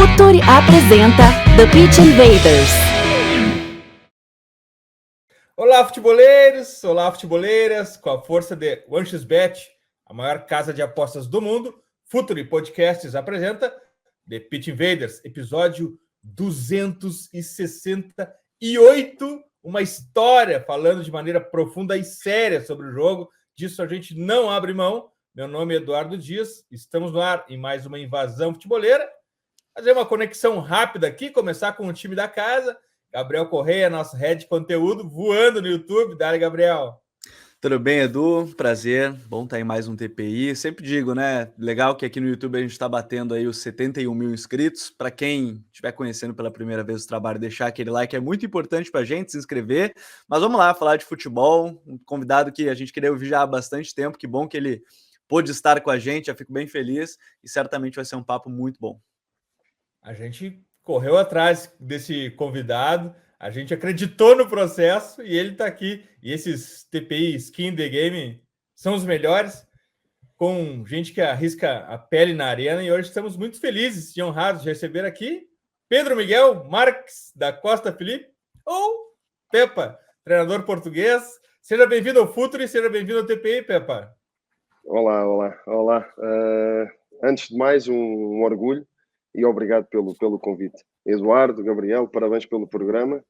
Futuri apresenta The Pitch Invaders. Olá, futeboleiros! Olá, futeboleiras! Com a força de 1xBet, a maior casa de apostas do mundo, Futuri Podcasts apresenta The Pitch Invaders, episódio 268, uma história falando de maneira profunda e séria sobre o jogo. Disso a gente não abre mão. Meu nome é Eduardo Dias, estamos no ar em mais uma invasão futeboleira. Fazer uma conexão rápida aqui, começar com o time da casa. Gabriel Correia, nosso head de conteúdo, voando no YouTube. Dale, Gabriel. Tudo bem, Edu? Prazer. Bom estar em mais um TPI. Sempre digo, né? Legal que aqui no YouTube a gente está batendo aí os 71 mil inscritos. Para quem estiver conhecendo pela primeira vez o trabalho, deixar aquele like é muito importante para a gente se inscrever. Mas vamos lá, falar de futebol. Um convidado que a gente queria ouvir já há bastante tempo. Que bom que ele pôde estar com a gente. Já fico bem feliz e certamente vai ser um papo muito bom. A gente correu atrás desse convidado, a gente acreditou no processo e ele está aqui. E esses TPI Skin the Game são os melhores, com gente que arrisca a pele na arena. E hoje estamos muito felizes e honrados de receber aqui Pedro Miguel Marques da Costa Felipe, ou Pepa, treinador português. Seja bem-vindo ao Futuri, seja bem-vindo ao TPI, Pepa. Olá. Antes de mais, um orgulho e obrigado pelo convite. Eduardo, Gabriel, parabéns pelo programa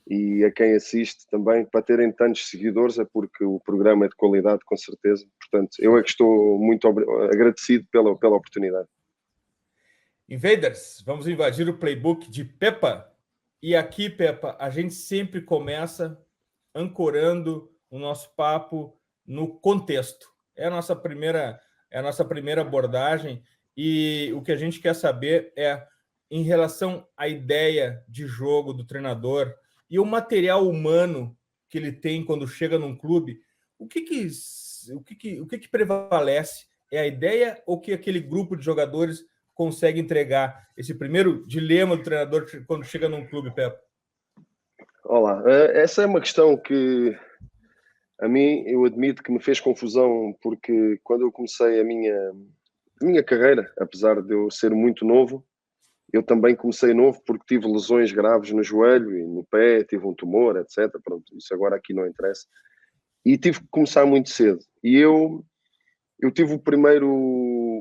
e a quem assiste também. Para terem tantos seguidores é porque o programa é de qualidade, com certeza. Portanto, eu é que estou muito agradecido pela oportunidade. Invaders, vamos invadir o playbook de Pepa. E aqui, Pepa, a gente sempre começa ancorando o nosso papo no contexto. É a nossa primeira abordagem. E o que a gente quer saber é, em relação à ideia de jogo do treinador e o material humano que ele tem quando chega num clube, o que prevalece? É a ideia ou que aquele grupo de jogadores consegue entregar? Esse primeiro dilema do treinador quando chega num clube, Pepe? Olá, essa é uma questão que a mim, eu admito que me fez confusão, porque quando eu comecei a minha carreira, apesar de eu ser muito novo, eu também comecei novo porque tive lesões graves no joelho e no pé, tive um tumor, etc. Pronto, isso agora aqui não interessa. E tive que começar muito cedo. E eu tive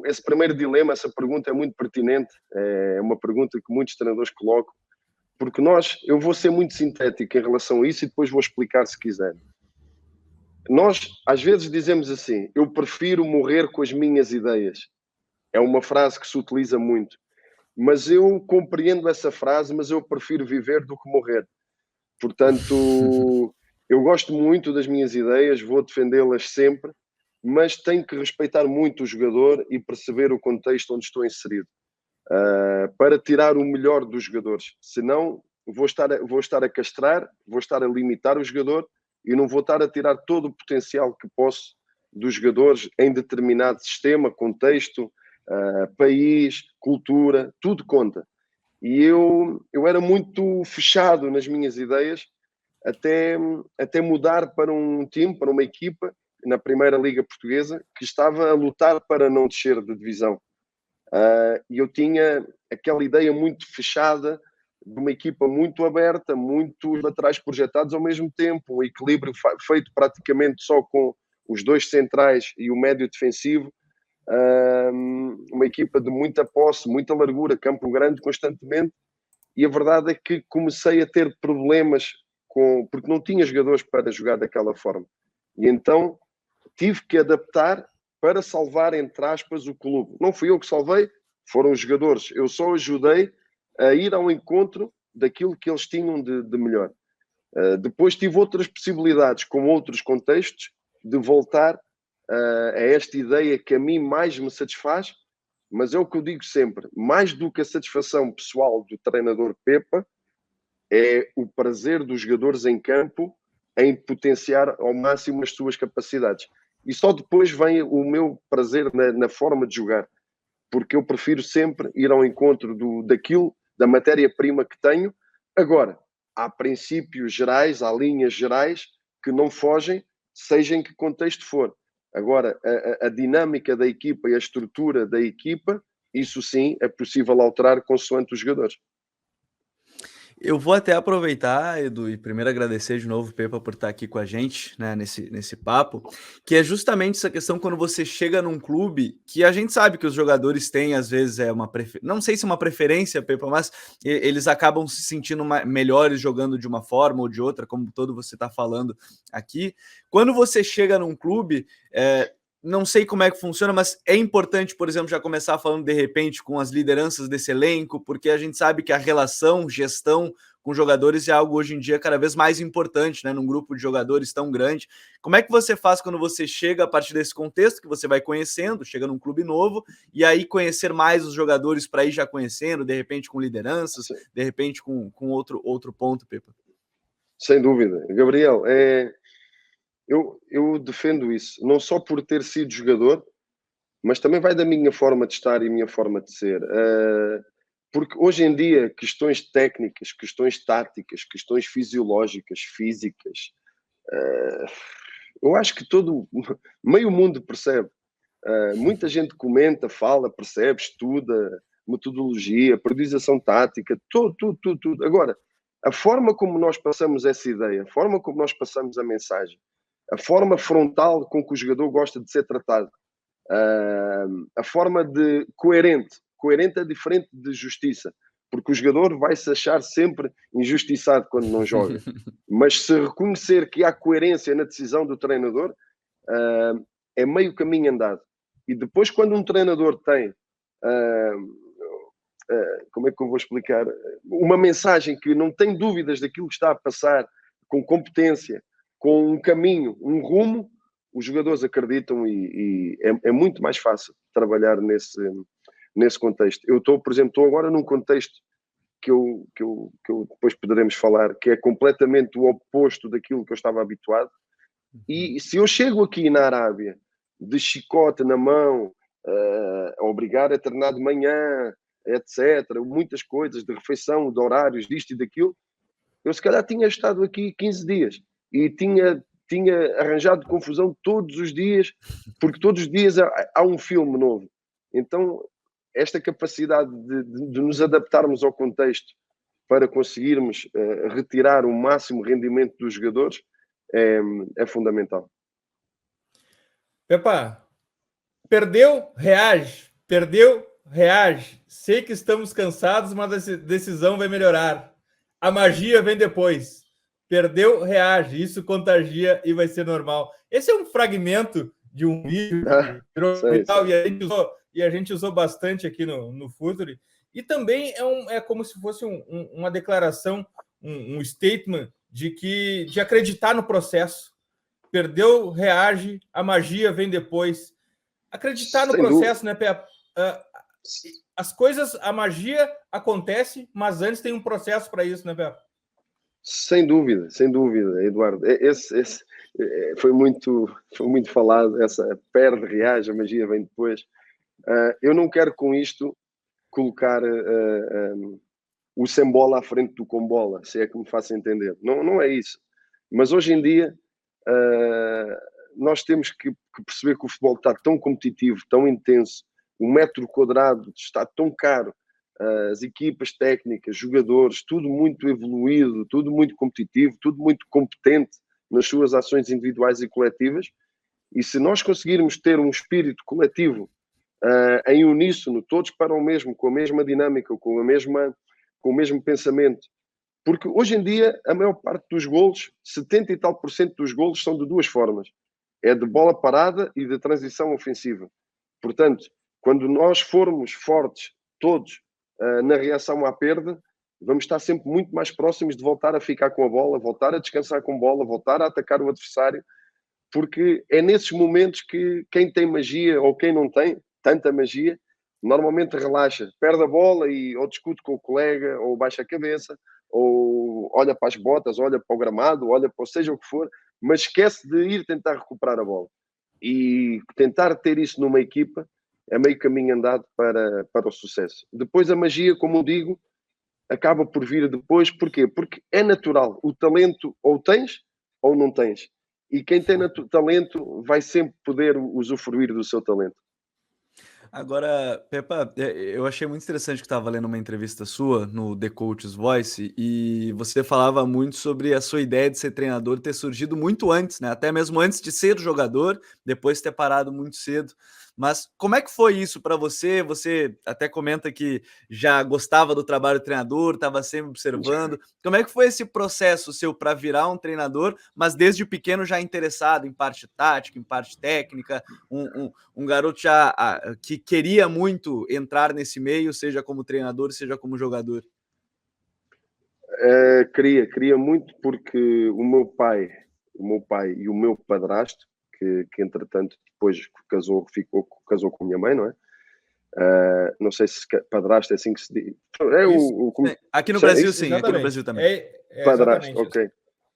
esse primeiro dilema, essa pergunta é muito pertinente, é uma pergunta que muitos treinadores colocam, porque eu vou ser muito sintético em relação a isso e depois vou explicar se quiser. Nós, às vezes, dizemos assim, eu prefiro morrer com as minhas ideias. É uma frase que se utiliza muito. Mas eu compreendo essa frase, mas eu prefiro viver do que morrer. Portanto, eu gosto muito das minhas ideias, vou defendê-las sempre, mas tenho que respeitar muito o jogador e perceber o contexto onde estou inserido, para tirar o melhor dos jogadores. Senão, vou estar a castrar, vou estar a limitar o jogador e não vou estar a tirar todo o potencial que posso dos jogadores em determinado sistema, contexto, país, cultura, tudo conta. E eu era muito fechado nas minhas ideias até mudar para um time, para uma equipa na Primeira Liga Portuguesa que estava a lutar para não descer de divisão. E eu tinha aquela ideia muito fechada de uma equipa muito aberta, muitos laterais projetados ao mesmo tempo, um equilíbrio feito praticamente só com os dois centrais e o médio defensivo, uma equipa de muita posse, muita largura, campo grande constantemente, e a verdade é que comecei a ter problemas porque não tinha jogadores para jogar daquela forma. E então tive que adaptar para salvar, entre aspas, o clube. Não fui eu que salvei, foram os jogadores. Eu só ajudei a ir ao encontro daquilo que eles tinham de melhor. Depois tive outras possibilidades, com outros contextos, de voltar a esta ideia que a mim mais me satisfaz, mas é o que eu digo sempre, mais do que a satisfação pessoal do treinador Pepa, é o prazer dos jogadores em campo em potenciar ao máximo as suas capacidades. E só depois vem o meu prazer na forma de jogar, porque eu prefiro sempre ir ao encontro da matéria-prima que tenho. Agora, há princípios gerais, há linhas gerais que não fogem, seja em que contexto for. Agora, a dinâmica da equipa e a estrutura da equipa, isso sim é possível alterar consoante os jogadores. Eu vou até aproveitar, Edu, e primeiro agradecer de novo, Pepa, por estar aqui com a gente, né, nesse papo, que é justamente essa questão quando você chega num clube que a gente sabe que os jogadores têm, às vezes, não sei se é uma preferência, Pepa, mas eles acabam se sentindo melhores jogando de uma forma ou de outra, como todo você está falando aqui. Quando você chega num clube, não sei como é que funciona, mas é importante, por exemplo, já começar falando de repente com as lideranças desse elenco, porque a gente sabe que a relação, gestão com jogadores é algo hoje em dia cada vez mais importante, né? Num grupo de jogadores tão grande. Como é que você faz quando você chega a partir desse contexto que você vai conhecendo, chega num clube novo, e aí conhecer mais os jogadores para ir já conhecendo, de repente com lideranças, de repente com outro ponto, Pepa? Sem dúvida. Gabriel, eu defendo isso, não só por ter sido jogador, mas também vai da minha forma de estar e minha forma de ser. Porque hoje em dia, questões técnicas, questões táticas, questões fisiológicas, físicas, eu acho que meio mundo percebe. Muita gente comenta, fala, percebe, estuda metodologia, periodização tática, tudo. Agora, a forma como nós passamos essa ideia, a forma como nós passamos a mensagem, a forma frontal com que o jogador gosta de ser tratado, a forma de coerente é diferente de justiça, porque o jogador vai se achar sempre injustiçado quando não joga, mas se reconhecer que há coerência na decisão do treinador, é meio caminho andado. E depois, quando um treinador tem como é que eu vou explicar, uma mensagem que não tem dúvidas daquilo que está a passar, com competência, com um caminho, um rumo, os jogadores acreditam e é muito mais fácil trabalhar nesse contexto. Eu estou, por exemplo, agora num contexto que eu depois poderemos falar, que é completamente o oposto daquilo que eu estava habituado. E se eu chego aqui na Arábia de chicote na mão, a obrigar a treinar de manhã, etc., muitas coisas de refeição, de horários, disto e daquilo, eu se calhar tinha estado aqui 15 dias e tinha arranjado confusão todos os dias, porque todos os dias há um filme novo. Então, esta capacidade de nos adaptarmos ao contexto para conseguirmos retirar o máximo rendimento dos jogadores é fundamental. Pepa, perdeu, reage. Perdeu, reage. Sei que estamos cansados, mas a decisão vai melhorar. A magia vem depois. Perdeu, reage. Isso contagia e vai ser normal. Esse é um fragmento de um vídeo e a gente usou bastante aqui no Futuri. E também é como se fosse uma declaração, um statement de acreditar no processo. Perdeu, reage. A magia vem depois. Acreditar no processo, né, Pepe? As coisas, a magia acontece, mas antes tem um processo para isso, né, Pepe? Sem dúvida, Eduardo. Esse foi muito falado, essa perde, reage, a magia vem depois. Eu não quero com isto colocar o sem bola à frente do com bola, se é que me faço entender. Não é isso. Mas hoje em dia nós temos que perceber que o futebol está tão competitivo, tão intenso, o metro quadrado está tão caro, as equipas técnicas, jogadores, tudo muito evoluído, tudo muito competitivo, tudo muito competente nas suas ações individuais e coletivas. E se nós conseguirmos ter um espírito coletivo em uníssono, todos para o mesmo, com a mesma dinâmica, com o mesmo pensamento, porque hoje em dia a maior parte dos golos, 70 e tal % dos golos são de duas formas. É de bola parada e de transição ofensiva. Portanto, quando nós formos fortes, todos, na reação à perda, vamos estar sempre muito mais próximos de voltar a ficar com a bola, voltar a descansar com a bola, voltar a atacar o adversário, porque é nesses momentos que quem tem magia ou quem não tem tanta magia, normalmente relaxa, perde a bola e ou discute com o colega, ou baixa a cabeça, ou olha para as botas, olha para o gramado, olha para seja o que for, mas esquece de ir tentar recuperar a bola. E tentar ter isso numa equipa é meio caminho andado para o sucesso. Depois a magia, como eu digo, acaba por vir depois. Porquê? Porque é natural. O talento ou tens ou não tens. E quem tem talento vai sempre poder usufruir do seu talento. Agora, Pepa, eu achei muito interessante que estava lendo uma entrevista sua no The Coach's Voice e você falava muito sobre a sua ideia de ser treinador ter surgido muito antes, né? Até mesmo antes de ser jogador, depois ter parado muito cedo. Mas como é que foi isso para você? Você até comenta que já gostava do trabalho de treinador, estava sempre observando. Como é que foi esse processo seu para virar um treinador, mas desde pequeno já interessado em parte tática, em parte técnica, um garoto já que queria muito entrar nesse meio, seja como treinador, seja como jogador? Queria muito porque o meu pai e o meu padrasto, que entretanto depois casou com a minha mãe, não é? Não sei se padrasto é assim que se diz. Isso, aqui no Brasil, isso? sim, aqui no exatamente. Brasil também. Padrasto, Exatamente isso. ok.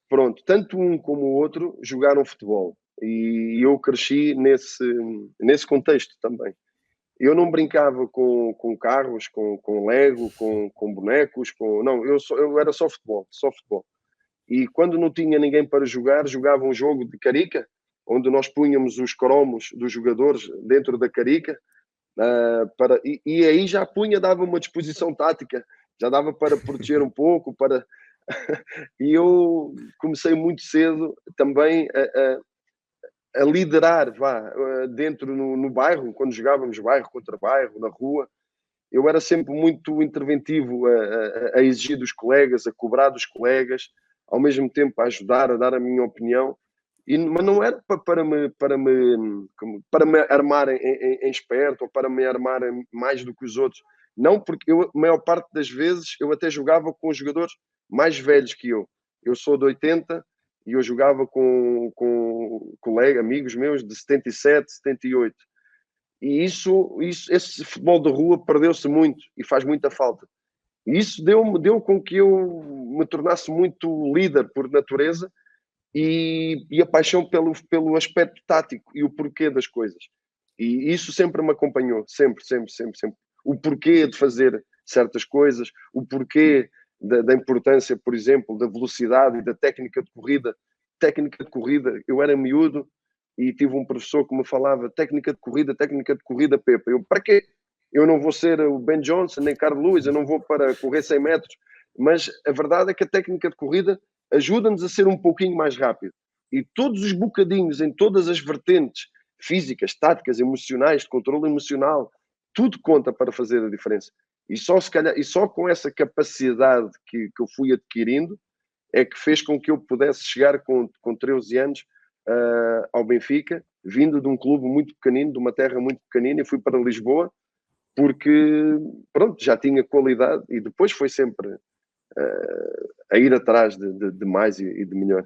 Pronto, tanto um como o outro jogaram futebol e eu cresci nesse contexto também. Eu não brincava com carros, com Lego, com bonecos, não, eu era só futebol, só futebol. E quando não tinha ninguém para jogar, jogava um jogo de carica, onde nós punhamos os cromos dos jogadores dentro da carica, e aí já dava uma disposição tática, já dava para proteger um pouco, e eu comecei muito cedo também a liderar, dentro no bairro, quando jogávamos bairro contra bairro, na rua. Eu era sempre muito interventivo a exigir dos colegas, a cobrar dos colegas, ao mesmo tempo a ajudar, a dar a minha opinião. Mas não era para me armar em esperto ou para me armar mais do que os outros. Não, porque a maior parte das vezes eu até jogava com jogadores mais velhos que eu. Eu sou de 80 e eu jogava com colegas, amigos meus de 77, 78. E esse futebol de rua perdeu-se muito e faz muita falta. E isso deu com que eu me tornasse muito líder por natureza e a paixão pelo aspecto tático e o porquê das coisas. E isso sempre me acompanhou, sempre. O porquê de fazer certas coisas, o porquê da importância, por exemplo, da velocidade e da técnica de corrida. Técnica de corrida, eu era miúdo e tive um professor que me falava técnica de corrida, Pepa. Eu, para quê? Eu não vou ser o Ben Johnson, nem Carlos Lewis, eu não vou para correr 100 metros. Mas a verdade é que a técnica de corrida ajuda-nos a ser um pouquinho mais rápido. E todos os bocadinhos, em todas as vertentes físicas, táticas, emocionais, de controle emocional, tudo conta para fazer a diferença. E só com essa capacidade que eu fui adquirindo é que fez com que eu pudesse chegar com 13 anos ao Benfica, vindo de um clube muito pequenino, de uma terra muito pequenina, e fui para Lisboa, porque pronto, já tinha qualidade e depois foi sempre a ir atrás de mais e de melhor.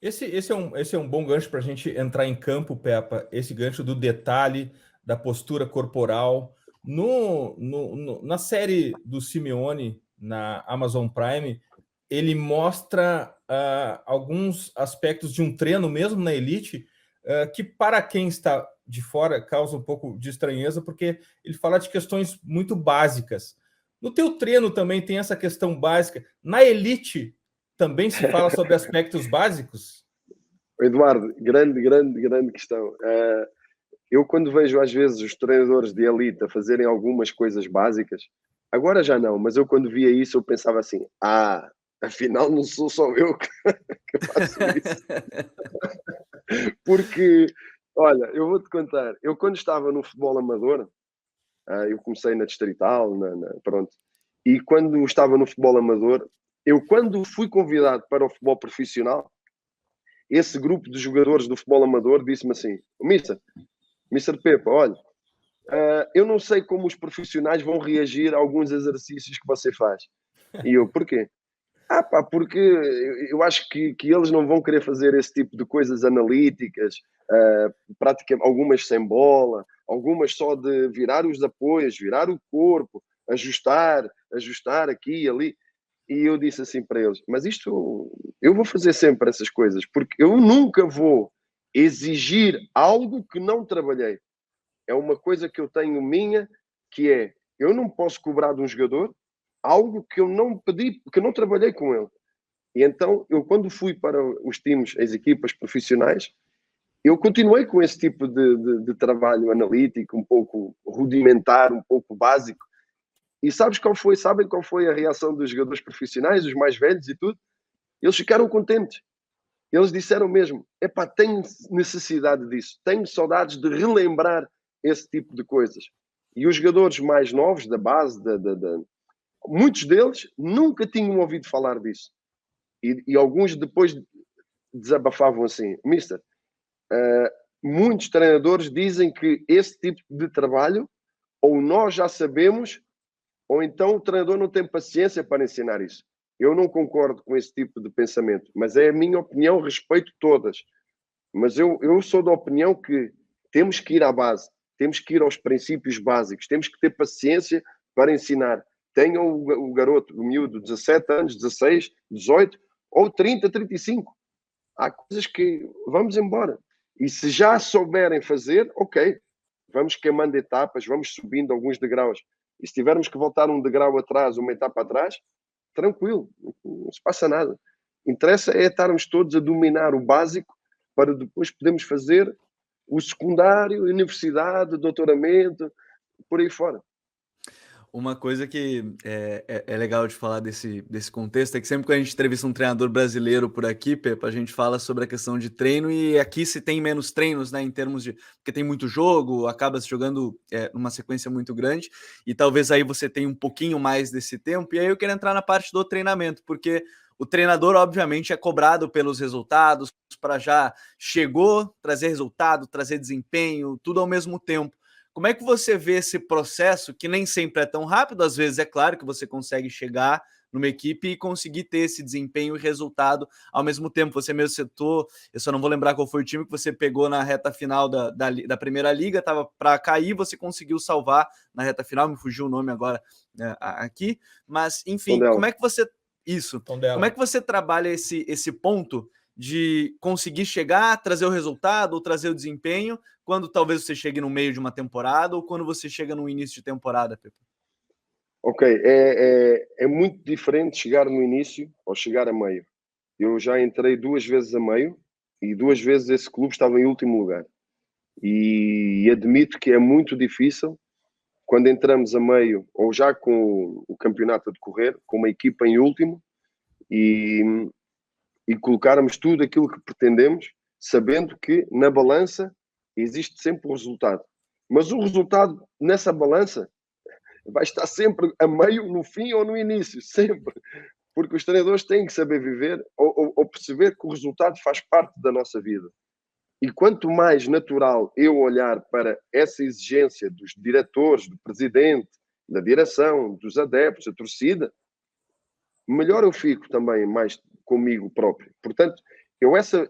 Esse é um bom gancho para a gente entrar em campo, Peppa. Esse gancho do detalhe, da postura corporal. Na série do Simeone, na Amazon Prime, ele mostra alguns aspectos de um treino, mesmo na elite, que para quem está de fora causa um pouco de estranheza, porque ele fala de questões muito básicas. No teu treino também tem essa questão básica. Na elite também se fala sobre aspectos básicos? Eduardo, grande questão. Eu quando vejo às vezes os treinadores de elite a fazerem algumas coisas básicas, agora já não, mas eu quando via isso eu pensava assim, afinal não sou só eu que faço isso. Porque, olha, eu vou-te contar, eu quando estava no futebol amador, eu comecei na Distrital, pronto, e quando estava no futebol amador, eu quando fui convidado para o futebol profissional, esse grupo de jogadores do futebol amador disse-me assim, Mr. Pepa, olha, eu não sei como os profissionais vão reagir a alguns exercícios que você faz. E eu, porquê? Porque eu acho que eles não vão querer fazer esse tipo de coisas analíticas, praticamente, algumas sem bola, algumas só de virar os apoios, virar o corpo, ajustar aqui e ali. E eu disse assim para eles, mas isto, eu vou fazer sempre essas coisas, porque eu nunca vou exigir algo que não trabalhei. É uma coisa que eu tenho minha, que é, eu não posso cobrar de um jogador algo que eu não pedi, que eu não trabalhei com ele. E então, eu quando fui para os times, as equipas profissionais, Eu continuei com esse tipo de trabalho analítico, um pouco rudimentar, um pouco básico. E sabem qual foi a reação dos jogadores profissionais, os mais velhos e tudo? Eles ficaram contentes. Eles disseram mesmo, epá, tenho necessidade disso, tenho saudades de relembrar esse tipo de coisas. E os jogadores mais novos, da base, muitos deles nunca tinham ouvido falar disso. E alguns depois desabafavam assim, Mister, muitos treinadores dizem que esse tipo de trabalho ou nós já sabemos, ou então o treinador não tem paciência para ensinar isso. Eu não concordo com esse tipo de pensamento, mas é a minha opinião, respeito todas. Mas eu sou da opinião que temos que ir à base, temos que ir aos princípios básicos, temos que ter paciência para ensinar. Tenha o garoto, o miúdo, 17 anos, 16, 18 ou 30, 35. Há coisas que vamos embora. E se já souberem fazer, ok, vamos queimando etapas, vamos subindo alguns degraus. E se tivermos que voltar um degrau atrás, uma etapa atrás, tranquilo, não se passa nada. Interessa é estarmos todos a dominar o básico para depois podermos fazer o secundário, universidade, doutoramento, por aí fora. Uma coisa que é legal de falar desse contexto é que sempre que a gente entrevista um treinador brasileiro por aqui, Pepa, a gente fala sobre a questão de treino e aqui se tem menos treinos, né, em termos de... porque tem muito jogo, acaba se jogando numa sequência muito grande e talvez aí você tenha um pouquinho mais desse tempo. E aí eu quero entrar na parte do treinamento, porque o treinador, obviamente, é cobrado pelos resultados, para já chegou, trazer resultado, trazer desempenho, tudo ao mesmo tempo. Como é que você vê esse processo, que nem sempre é tão rápido, às vezes é claro que você consegue chegar numa equipe e conseguir ter esse desempenho e resultado ao mesmo tempo. Você mesmo citou, eu só não vou lembrar qual foi o time que você pegou na reta final da Primeira Liga, estava para cair, você conseguiu salvar na reta final, me fugiu o nome agora aqui, mas enfim, Tondela. como é que você... Isso. Tondela. Como é que você trabalha esse ponto de conseguir chegar, trazer o resultado ou trazer o desempenho quando talvez você chegue no meio de uma temporada ou quando você chega no início de temporada, Pepe? Ok, é muito diferente chegar no início ou chegar a meio. Eu já entrei 2 vezes a meio e 2 vezes esse clube estava em último lugar. E admito que é muito difícil quando entramos a meio ou já com o campeonato a decorrer, com uma equipa em último e colocarmos tudo aquilo que pretendemos, sabendo que na balança existe sempre o resultado. Mas o resultado nessa balança vai estar sempre a meio, no fim ou no início, sempre. Porque os treinadores têm que saber viver ou perceber que o resultado faz parte da nossa vida. E quanto mais natural eu olhar para essa exigência dos diretores, do presidente, da direção, dos adeptos, da torcida, melhor eu fico também mais comigo próprio. Portanto,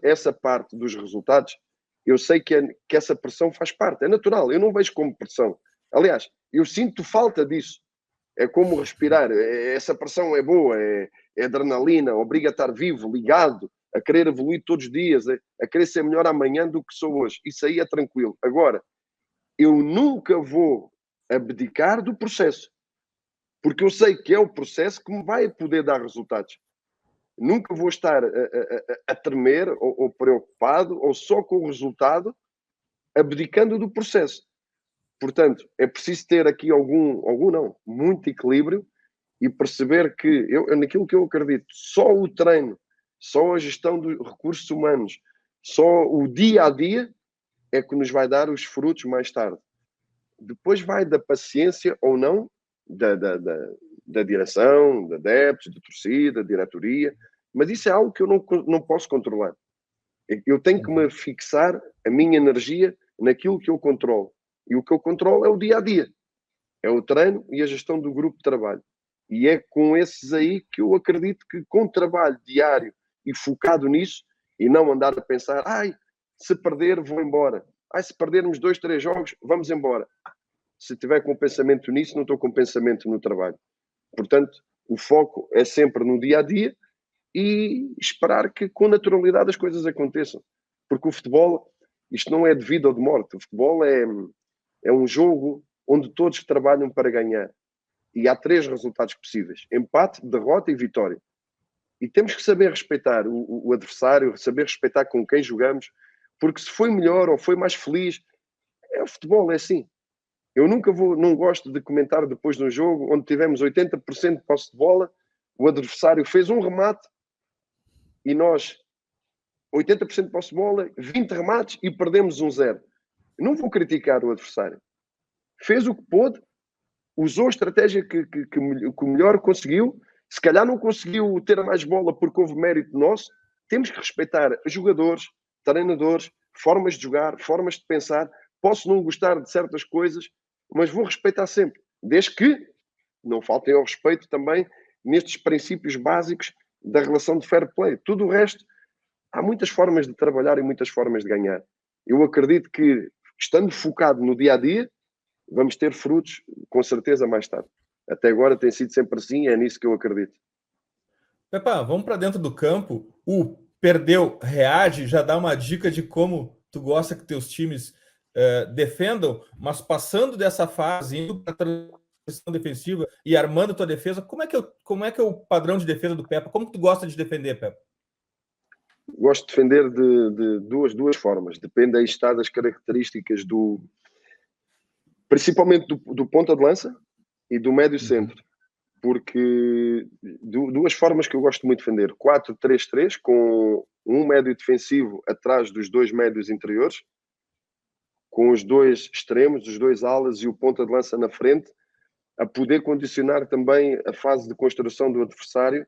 essa parte dos resultados, eu sei que essa pressão faz parte, é natural, eu não vejo como pressão. Aliás, eu sinto falta disso. É como respirar, essa pressão é boa, é adrenalina, obriga a estar vivo, ligado, a querer evoluir todos os dias, a querer ser melhor amanhã do que sou hoje. Isso aí é tranquilo. Agora, eu nunca vou abdicar do processo, porque eu sei que é o processo que me vai poder dar resultados. Nunca vou estar a tremer ou preocupado ou só com o resultado, abdicando do processo. Portanto, é preciso ter aqui muito equilíbrio e perceber que, naquilo que eu acredito, só o treino, só a gestão dos recursos humanos, só o dia a dia é que nos vai dar os frutos mais tarde. Depois vai da paciência ou não da direção, da adeptos, da torcida, da diretoria, mas isso é algo que eu não posso controlar. Eu tenho que me fixar a minha energia naquilo que eu controlo. E o que eu controlo é o dia a dia, é o treino e a gestão do grupo de trabalho. E é com esses aí que eu acredito que com trabalho diário e focado nisso, e não andar a pensar, se perder vou embora, se perdermos 2, 3 jogos, vamos embora. Se tiver com pensamento nisso, não estou com pensamento no trabalho. Portanto, o foco é sempre no dia a dia e esperar que com naturalidade as coisas aconteçam. Porque o futebol, isto não é de vida ou de morte, o futebol é um jogo onde todos trabalham para ganhar. E há 3 resultados possíveis: empate, derrota e vitória. E temos que saber respeitar o adversário, saber respeitar com quem jogamos, porque se foi melhor ou foi mais feliz, o futebol é assim. Eu não gosto de comentar depois de um jogo onde tivemos 80% de posse de bola, o adversário fez um remate e nós 80% de posse de bola, 20 remates e perdemos 1-0. Não vou criticar o adversário. Fez o que pôde, usou a estratégia que melhor conseguiu. Se calhar não conseguiu ter mais bola porque houve mérito nosso. Temos que respeitar jogadores, treinadores, formas de jogar, formas de pensar. Posso não gostar de certas coisas, mas vou respeitar sempre. Desde que não faltem ao respeito também nestes princípios básicos da relação de fair play. Tudo o resto, há muitas formas de trabalhar e muitas formas de ganhar. Eu acredito que, estando focado no dia-a-dia, vamos ter frutos, com certeza, mais tarde. Até agora tem sido sempre assim, é nisso que eu acredito. Pepa, vamos para dentro do campo. O perdeu, reage, já dá uma dica de como tu gosta que teus times defendam, mas passando dessa fase, indo para a transição defensiva e armando tua defesa, como é que é o padrão de defesa do Pepa? Como que tu gosta de defender, Pepa? Gosto de defender de duas formas. Depende aí está das características principalmente do ponta de lança e do médio centro. Porque duas formas que eu gosto muito de defender. 4-3-3, com um médio defensivo atrás dos dois médios interiores, com os dois extremos, os dois alas e o ponta de lança na frente, a poder condicionar também a fase de construção do adversário,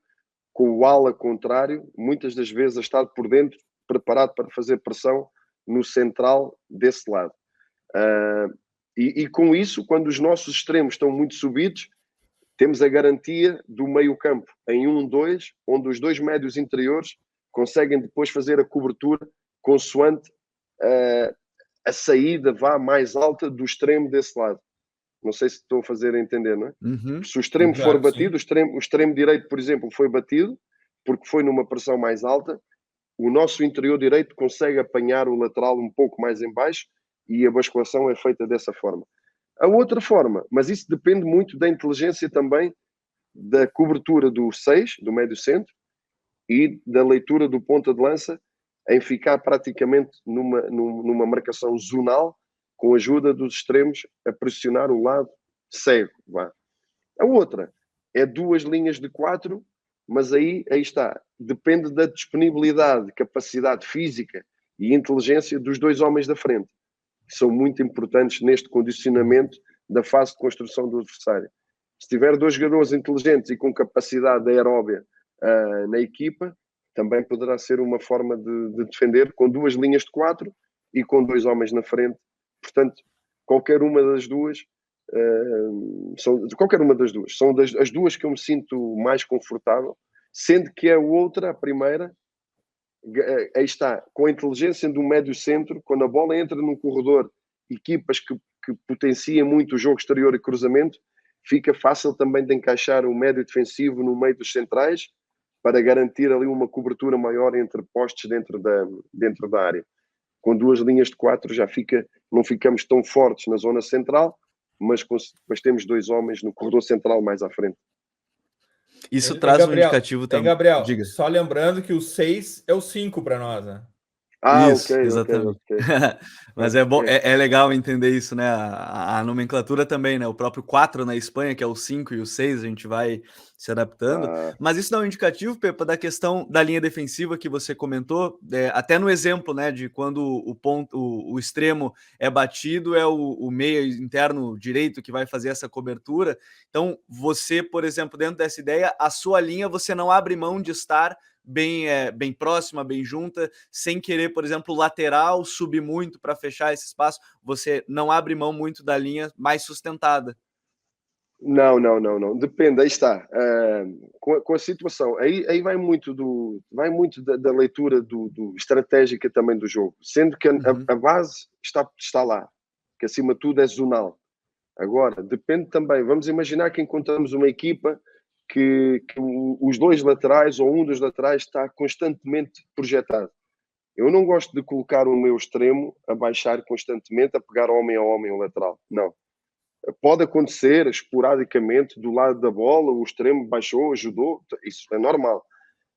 com o ala contrário, muitas das vezes a estar por dentro, preparado para fazer pressão no central desse lado. E com isso, quando os nossos extremos estão muito subidos, temos a garantia do meio-campo em 1-2, onde os dois médios interiores conseguem depois fazer a cobertura consoante a saída vá mais alta do extremo desse lado. Não sei se estou a fazer entender, não é? Se o extremo for batido, o extremo direito, por exemplo, foi batido, porque foi numa pressão mais alta, o nosso interior direito consegue apanhar o lateral um pouco mais em baixo e a basculação é feita dessa forma. A outra forma, mas isso depende muito da inteligência também da cobertura do 6, do médio centro, e da leitura do ponta de lança, em ficar praticamente numa marcação zonal, com a ajuda dos extremos a pressionar o lado cego. Vá. A outra é 2 linhas de 4, mas aí está. Depende da disponibilidade, capacidade física e inteligência dos dois homens da frente, que são muito importantes neste condicionamento da fase de construção do adversário. Se tiver 2 jogadores inteligentes e com capacidade aeróbia na equipa, também poderá ser uma forma de defender com 2 linhas de 4 e com 2 homens na frente. Portanto, qualquer uma das duas são as duas que eu me sinto mais confortável, sendo que a outra, a primeira, aí está, com a inteligência do médio centro, quando a bola entra num corredor, equipas que potenciam muito o jogo exterior e cruzamento, fica fácil também de encaixar o médio defensivo no meio dos centrais para garantir ali uma cobertura maior entre postes dentro da área. Com 2 linhas de 4 não ficamos tão fortes na zona central, mas temos 2 homens no corredor central mais à frente. Isso traz Gabriel, um indicativo também. Gabriel, Diga. só lembrando que o 6 é o 5 para nós, né? Isso, exatamente. Okay. Mas é bom, é legal entender isso, né? A nomenclatura também, né? O próprio 4 na Espanha, que é o 5 e o 6, a gente vai se adaptando. Mas isso dá um indicativo, Pepa, da questão da linha defensiva que você comentou, até no exemplo, né? De quando o extremo é batido, é o meia interno direito que vai fazer essa cobertura. Então, você, por exemplo, dentro dessa ideia, a sua linha, você não abre mão de estar bem próxima, bem junta, sem querer, por exemplo, lateral subir muito para fechar esse espaço, você não abre mão muito da linha mais sustentada. Não. Depende, aí está. Com a situação, aí vai muito da leitura do estratégica também do jogo, sendo que a base está lá, que acima de tudo é zonal. Agora, depende também, vamos imaginar que encontramos uma equipa que os 2 laterais ou um dos laterais está constantemente projetado. Eu não gosto de colocar o meu extremo a baixar constantemente, a pegar homem a homem o lateral. Não. Pode acontecer esporadicamente do lado da bola, o extremo baixou, ajudou, isso é normal.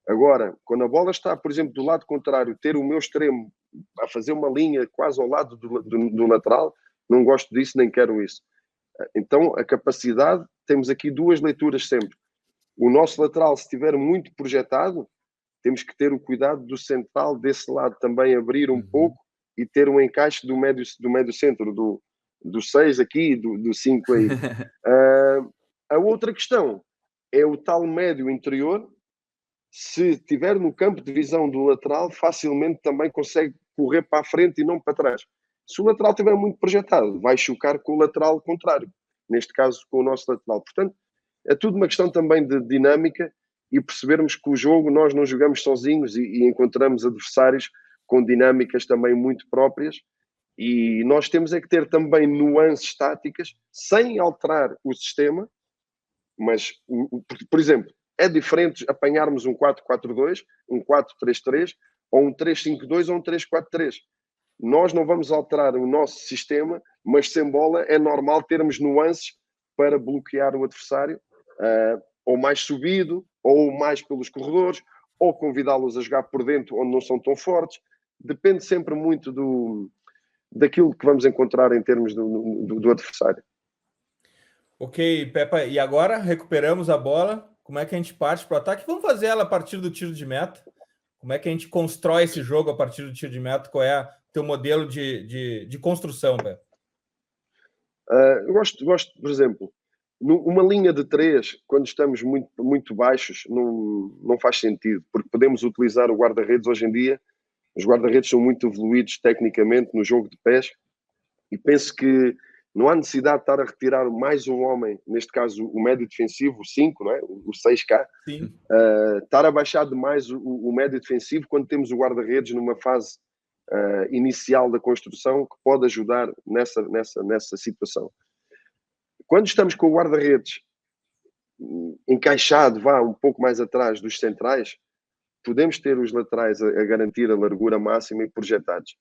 Agora, quando a bola está, por exemplo, do lado contrário, ter o meu extremo a fazer uma linha quase ao lado do lateral. Não gosto disso, nem quero isso. Então, a capacidade, temos aqui duas leituras sempre. O nosso lateral, se estiver muito projetado, temos que ter o cuidado do central desse lado também abrir um pouco e ter um encaixe do médio centro, do 6 aqui, do 5 aí. A outra questão é o tal médio interior. Se estiver no campo de visão do lateral, facilmente também consegue correr para a frente e não para trás. Se o lateral estiver muito projetado, vai chocar com o lateral contrário, neste caso com o nosso lateral. Portanto, é tudo uma questão também de dinâmica e percebermos que o jogo nós não jogamos sozinhos e encontramos adversários com dinâmicas também muito próprias, e nós temos é que ter também nuances táticas sem alterar o sistema. Mas, por exemplo, é diferente apanharmos um 4-4-2, um 4-3-3, ou um 3-5-2 ou um 3-4-3. Nós não vamos alterar o nosso sistema, mas sem bola é normal termos nuances para bloquear o adversário, ou mais subido, ou mais pelos corredores, ou convidá-los a jogar por dentro onde não são tão fortes. Depende sempre muito daquilo que vamos encontrar em termos do adversário. Ok, Pepa, e agora recuperamos a bola. Como é que a gente parte para o ataque? Vamos fazer ela a partir do tiro de meta. Como é que a gente constrói esse jogo a partir do tiro de meta? Qual é o teu modelo de construção, Pepa? Eu gosto, por exemplo, uma linha de 3, quando estamos muito, muito baixos, não faz sentido, porque podemos utilizar o guarda-redes hoje em dia. Os guarda-redes são muito evoluídos tecnicamente no jogo de pés, e penso que não há necessidade de estar a retirar mais um homem, neste caso o médio defensivo, o 5, não é? O 6K. Sim. Estar a baixar demais o médio defensivo quando temos o guarda-redes numa fase inicial da construção, que pode ajudar nessa situação. Quando estamos com o guarda-redes encaixado, um pouco mais atrás dos centrais, podemos ter os laterais a garantir a largura máxima e projetados.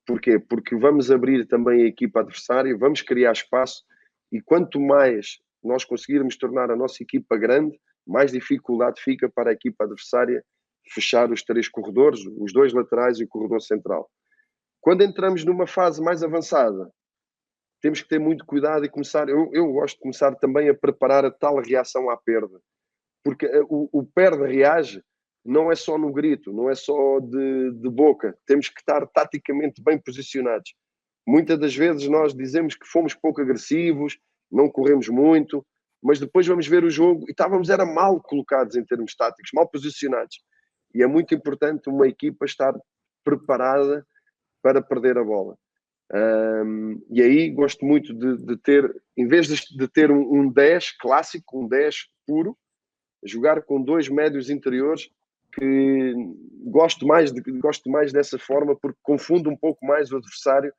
Porquê? Porque vamos abrir também a equipa adversária, vamos criar espaço, e quanto mais nós conseguirmos tornar a nossa equipa grande, mais dificuldade fica para a equipa adversária fechar os 3 corredores, os 2 laterais e o corredor central. Quando entramos numa fase mais avançada, temos que ter muito cuidado e começar. Eu gosto de começar também a preparar a tal reação à perda, porque o perde-reage não é só no grito, não é só de boca. Temos que estar taticamente bem posicionados. Muitas das vezes nós dizemos que fomos pouco agressivos, não corremos muito, mas depois vamos ver o jogo e era mal colocados em termos táticos, mal posicionados. E é muito importante uma equipa estar preparada para perder a bola. E aí gosto muito de ter, em vez de ter um 10 clássico, um 10 puro, jogar com 2 médios interiores, que gosto mais dessa forma, porque confunde um pouco mais o adversário.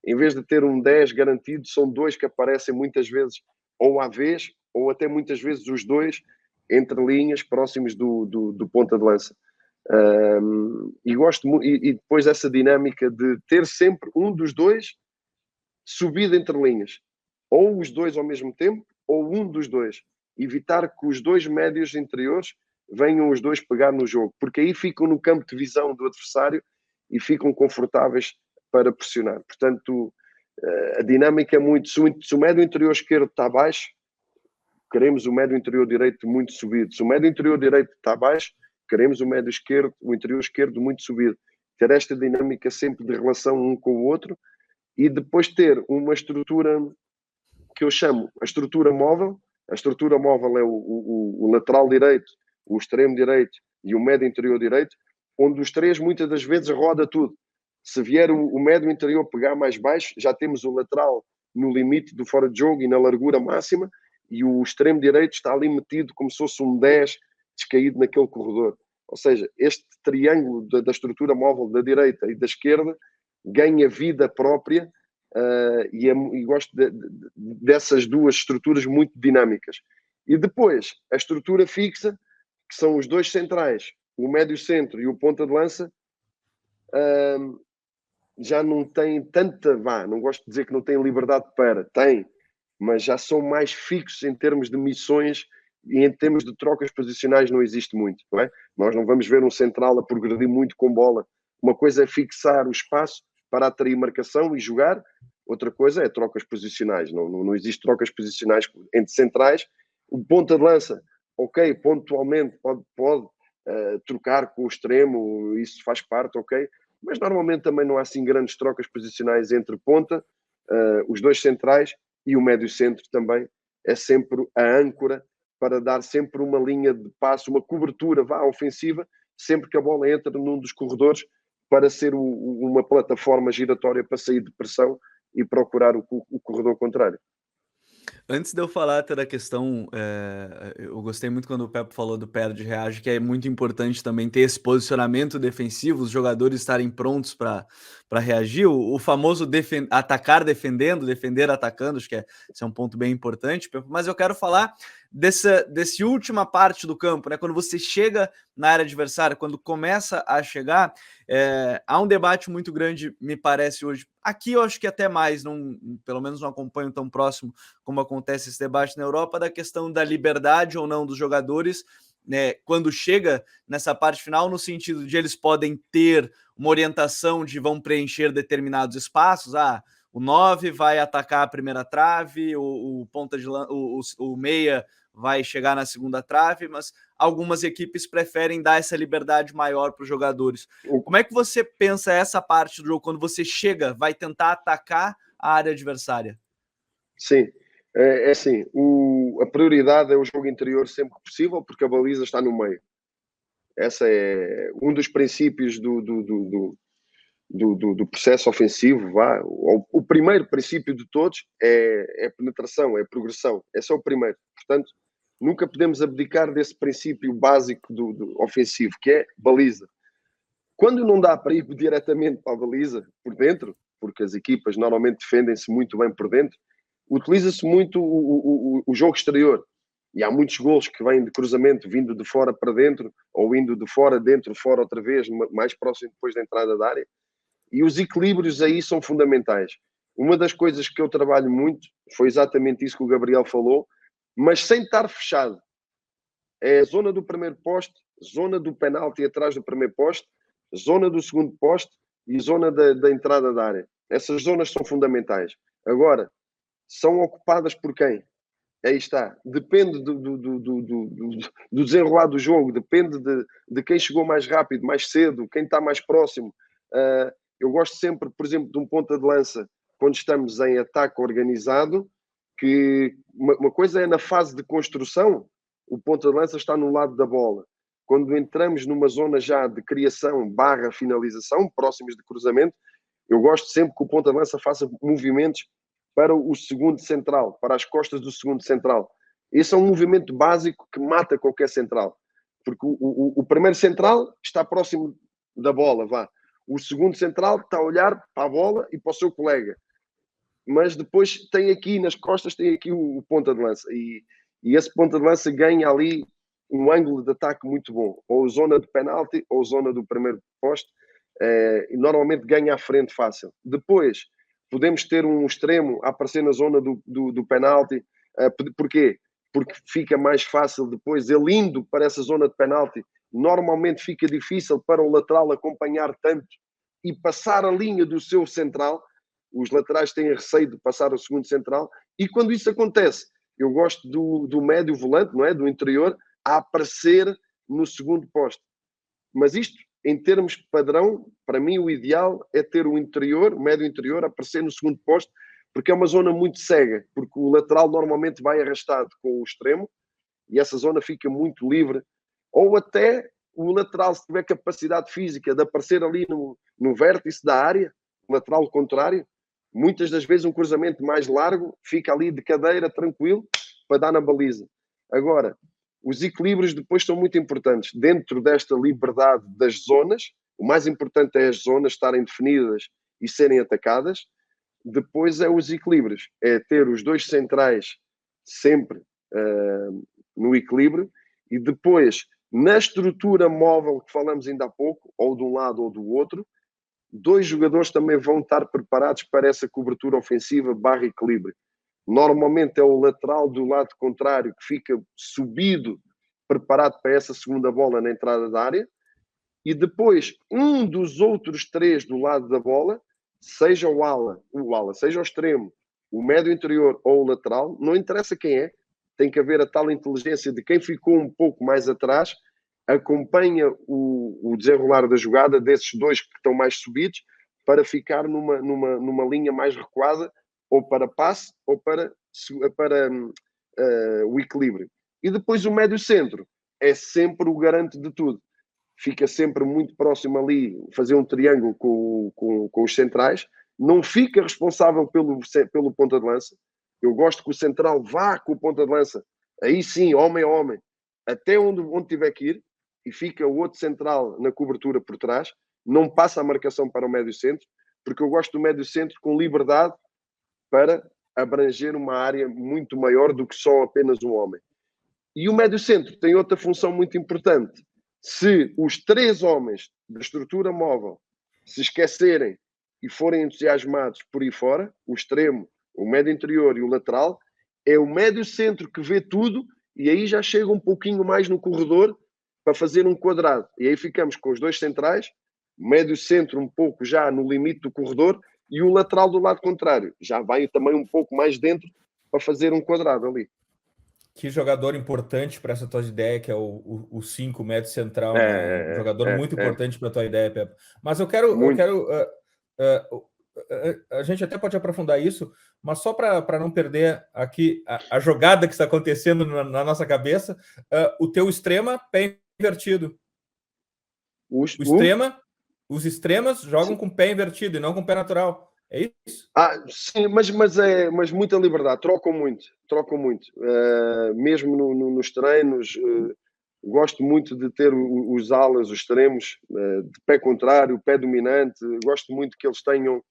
Em vez de ter um 10 garantido, são 2 que aparecem muitas vezes ou à vez, ou até muitas vezes os 2 entre linhas próximos do ponta de lança. E gosto e depois essa dinâmica de ter sempre um dos 2 subido entre linhas, ou os 2 ao mesmo tempo, ou um dos 2. Evitar que os 2 médios interiores venham os 2 pegar no jogo, porque aí ficam no campo de visão do adversário e ficam confortáveis para pressionar. Portanto, a dinâmica é muito... Se o médio interior esquerdo está baixo, queremos o médio interior direito muito subido. Se o médio interior direito está baixo, queremos o interior esquerdo muito subido. Ter esta dinâmica sempre de relação um com o outro, e depois ter uma estrutura que eu chamo a estrutura móvel. A estrutura móvel é o lateral direito, o extremo direito e o médio interior direito, onde os 3 muitas das vezes roda tudo. Se vier o médio interior pegar mais baixo, já temos o lateral no limite do fora de jogo e na largura máxima, e o extremo direito está ali metido como se fosse um 10 descaído naquele corredor. Ou seja, este triângulo da estrutura móvel da direita e da esquerda ganha vida própria, e gosto dessas 2 estruturas muito dinâmicas. E depois, a estrutura fixa, que são os 2 centrais, o médio centro e o ponta de lança, já não tem tanta... não gosto de dizer que não tem liberdade tem, mas já são mais fixos em termos de missões, e em termos de trocas posicionais não existe muito, não é? Nós não vamos ver um central a progredir muito com bola Uma coisa é fixar o espaço para atrair marcação e jogar, outra coisa é trocas posicionais. Não existe trocas posicionais entre centrais. O ponta de lança, ok, pontualmente pode trocar com o extremo, isso faz parte, ok, mas normalmente também não há assim grandes trocas posicionais entre ponta, os dois centrais e o médio centro também é sempre a âncora para dar sempre uma linha de passe, uma cobertura ofensiva, sempre que a bola entra num dos corredores, para ser uma plataforma giratória para sair de pressão e procurar o corredor contrário. Antes de eu falar até da questão, eu gostei muito quando o Pepe falou do perde e reage, que é muito importante também ter esse posicionamento defensivo, os jogadores estarem prontos para reagir, o famoso atacar defendendo, defender atacando, acho que esse é um ponto bem importante, Pepe. Mas eu quero falar desse última parte do campo, né? Quando você chega na área adversária, quando começa a chegar, há um debate muito grande, me parece, hoje. Aqui eu acho que até mais, pelo menos não acompanho tão próximo como acontece esse debate na Europa, da questão da liberdade ou não dos jogadores, né, quando chega nessa parte final, no sentido de eles podem ter uma orientação de vão preencher determinados espaços, o 9 vai atacar a primeira trave, o ponta de o meia vai chegar na segunda trave, mas algumas equipes preferem dar essa liberdade maior para os jogadores. Como é que você pensa essa parte do jogo, quando você chega, vai tentar atacar a área adversária? Sim, é assim, a prioridade é o jogo interior sempre que possível, porque a baliza está no meio. Esse é um dos princípios do processo ofensivo. O primeiro princípio de todos é penetração, é progressão. Esse é o primeiro. Portanto, nunca podemos abdicar desse princípio básico do ofensivo, que é baliza. Quando não dá para ir diretamente para a baliza, por dentro, porque as equipas normalmente defendem-se muito bem por dentro, utiliza-se muito o jogo exterior. E há muitos golos que vêm de cruzamento, vindo de fora para dentro, ou indo de fora, dentro, fora outra vez, mais próximo depois da entrada da área. E os equilíbrios aí são fundamentais. Uma das coisas que eu trabalho muito foi exatamente isso que o Gabriel falou, mas sem estar fechado. É a zona do primeiro poste, zona do penalti atrás do primeiro poste, zona do segundo poste e zona da entrada da área. Essas zonas são fundamentais. Agora, são ocupadas por quem? Aí está. Depende do desenrolar do jogo, depende de quem chegou mais rápido, mais cedo, quem está mais próximo. Eu gosto sempre, por exemplo, de um ponta de lança, quando estamos em ataque organizado, que uma coisa é na fase de construção, o ponta de lança está no lado da bola. Quando entramos numa zona já de criação / finalização, próximos de cruzamento, eu gosto sempre que o ponta de lança faça movimentos para o segundo central, para as costas do segundo central. Esse é um movimento básico que mata qualquer central. Porque o primeiro central está próximo da bola, O segundo central está a olhar para a bola e para o seu colega. Mas depois tem aqui nas costas, tem aqui o ponta de lança. E esse ponta de lança ganha ali um ângulo de ataque muito bom. Ou zona de penalti, ou zona do primeiro poste. E normalmente ganha à frente fácil. Depois, podemos ter um extremo a aparecer na zona do penalti. Porquê? Porque fica mais fácil depois, ele indo para essa zona de penalti, normalmente fica difícil para o lateral acompanhar tanto e passar a linha do seu central. Os laterais têm receio de passar o segundo central, e quando isso acontece, eu gosto do médio volante, não é? Do interior, a aparecer no segundo poste. Mas isto, em termos padrão, para mim o ideal é ter o interior, o médio interior, a aparecer no segundo poste, porque é uma zona muito cega, porque o lateral normalmente vai arrastado com o extremo, e essa zona fica muito livre. Ou até o lateral, se tiver capacidade física de aparecer ali no vértice da área, o lateral contrário, muitas das vezes um cruzamento mais largo fica ali de cadeira, tranquilo, para dar na baliza. Agora, os equilíbrios depois são muito importantes. Dentro desta liberdade das zonas, o mais importante é as zonas estarem definidas e serem atacadas. Depois é os equilíbrios. É ter os dois centrais sempre no equilíbrio, e depois, na estrutura móvel que falamos ainda há pouco, ou de um lado ou do outro, dois jogadores também vão estar preparados para essa cobertura ofensiva / equilíbrio. Normalmente é o lateral do lado contrário que fica subido, preparado para essa segunda bola na entrada da área, e depois um dos outros 3 do lado da bola, seja o ala, seja o extremo, o médio interior ou o lateral, não interessa quem é, tem que haver a tal inteligência de quem ficou um pouco mais atrás, acompanha o desenrolar da jogada desses 2 que estão mais subidos, para ficar numa linha mais recuada, ou para passe, ou para o equilíbrio. E depois o médio centro é sempre o garante de tudo. Fica sempre muito próximo ali, fazer um triângulo com os centrais, não fica responsável pelo ponta de lança. Eu gosto que o central vá com o ponta de lança, aí sim, homem a homem, até onde tiver que ir, e fica o outro central na cobertura por trás, não passa a marcação para o médio centro, porque eu gosto do médio centro com liberdade para abranger uma área muito maior do que só apenas um homem. E o médio centro tem outra função muito importante. Se os 3 homens da estrutura móvel se esquecerem e forem entusiasmados por aí fora, o extremo, o médio interior e o lateral, é o médio centro que vê tudo, e aí já chega um pouquinho mais no corredor para fazer um quadrado. E aí ficamos com os 2 centrais, médio centro um pouco já no limite do corredor, e o lateral do lado contrário. Já vai também um pouco mais dentro para fazer um quadrado ali. Que jogador importante para essa tua ideia, que é o 5 médio central, né? Um jogador muito importante para a tua ideia, Pepa. Mas eu quero a gente até pode aprofundar isso, mas só para não perder aqui a jogada que está acontecendo na nossa cabeça, o teu extrema, pé invertido. Os extremas jogam com pé invertido e não com pé natural. É isso? Sim, mas muita liberdade, trocam muito. Mesmo nos treinos, gosto muito de ter os alas, os extremos, de pé contrário, pé dominante, gosto muito que eles tenham.